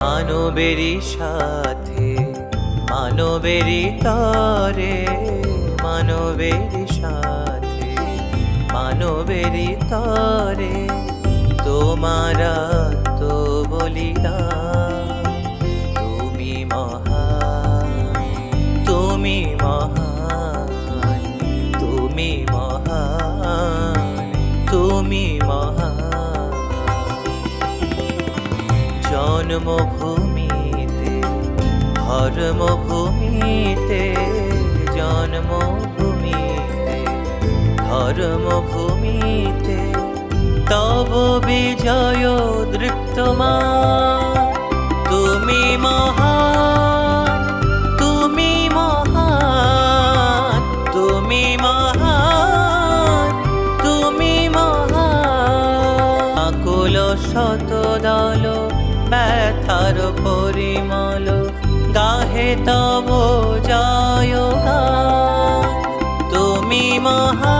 মানবেরই সাথে মানবেরই তরে, মানবেরই সাথে মানবেরই তরে, তোমার তো বলিদান। তুমি মহান, তুমি মহান, তুমি মহান, তুমি মহান। জন্মভূমিতে ধর্মভূমিতে, জন্মভূমিতে ধর্মভূমিতে, তব বিজয় দৃপ্তমান। তুমি মহান, তুমি মহান, তুমি মহান, তুমি মহান। আকুল শতদল ব্যথার পরিমল, গাহে তব জয়গান। তুমি মহান।